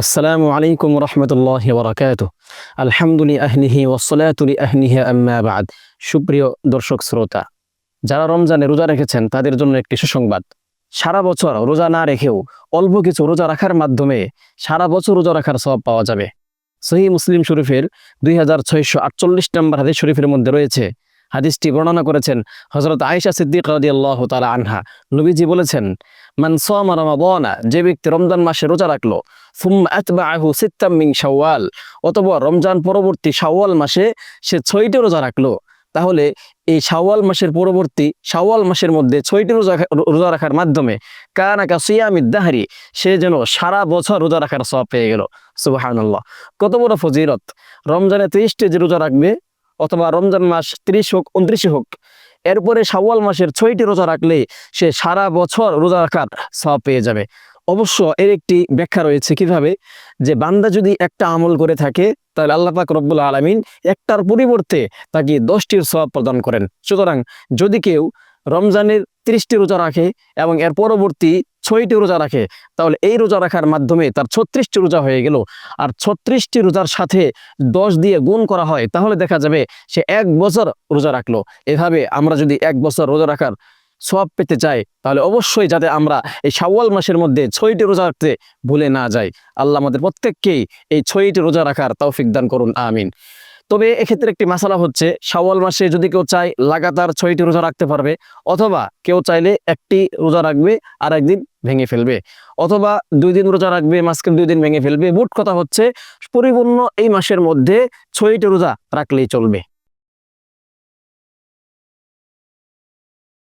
আসসালামু আলাইকুম রহমতুল্লাহি ওয়া বারাকাতুহু। আলহামদুলিল্লাহি আহলিহি ওয়াসসালাতু লিআহলিহি আম্মা বা'দ। সুপ্রিয় দর্শক শ্রোতা, যারা রমজানে রোজা রেখেছেন তাদের জন্য একটি সুসংবাদ। সারা বছর রোজা না রেখেও অল্প কিছু রোজা রাখার মাধ্যমে সারা বছর রোজা রাখার সওয়াব পাওয়া যাবে। সহিহ মুসলিম শরীফের 2648 নম্বর হাদিস শরীফের মধ্যে রয়েছে। হাদিসটি বর্ণনা করেছেন হযরত আয়েশা সিদ্দিকা রাদিয়াল্লাহু তাআলা আনহা। নবীজি বলেছেন, মান সামা রমাদানা, যে ব্যক্তি রমজান মাসে রোজা রাখলো, সুম্মা আতবাআহু সিত্তাম মিন শাওয়াল, অথবা রমজান পরবর্তী শাওয়াল মাসে সে 6টি রোজা রাখলো, তাহলে এই শাওয়াল মাসের পরবর্তী শাওয়াল মাসের মধ্যে 6টি রোজা রাখার মাধ্যমে কানা কাসিয়ামিদ দাহরি, সে যেন সারা বছর রোজা রাখার সওয়াব পেয়ে গেল। সুবহানাল্লাহ, কত বড় ফজিলত! রমজানে 30টি যে রোজা রাখবে, অথবা রমজান মাস 30 হোক 29 হোক, এরপরে শাওয়াল মাসের 6টি রোজা রাখলে সে সারা বছর রোজা রাখার সওয়াব পেয়ে যাবে। অবশ্য এর একটি ব্যাখ্যা রয়েছে কিভাবে, যে বান্দা যদি একটা আমল করে থাকে তাহলে আল্লাহ পাক রব্বুল আলামিন একটার পরিবর্তে তাকে 10টির সওয়াব প্রদান করেন। সুতরাং যদি কেউ রমজানের 30টি রোজা রাখে এবং এর পরবর্তী 6টি রোজা রাখে, তাহলে এই রোজা রাখার মাধ্যমে তার 36টি রোজা হয়ে গেল। আর 36টি রোজার সাথে 10 দিয়ে গুণ করা হয়, তাহলে দেখা যাবে সে 1 বছর রোজা রাখলো। এভাবে আমরা যদি 1 বছর রোজা রাখার সওয়াব পেতে চাই, তাহলে অবশ্যই যাতে আমরা এই শাওয়াল মাসের মধ্যে 6টি রোজা রাখতে ভুলে না যাই। আল্লাহ আমাদের প্রত্যেককেই এই 6টি রোজা রাখার তৌফিক দান করুন, আমিন। তবে এক্ষেত্রে একটি মাসালা হচ্ছে, শাওয়াল মাসে যদি কেউ চায় লাগাতার 6টি রোজা রাখতে পারবে, অথবা কেউ চাইলে একটি রোজা রাখবে আর একদিন ভেঙে ফেলবে, অথবা 2 দিন রোজা রাখবে, মাঝখানে 2 দিন ভেঙে ফেলবে। মোট কথা হচ্ছে পরিপূর্ণ এই মাসের মধ্যে 6টি রোজা রাখলেই চলবে।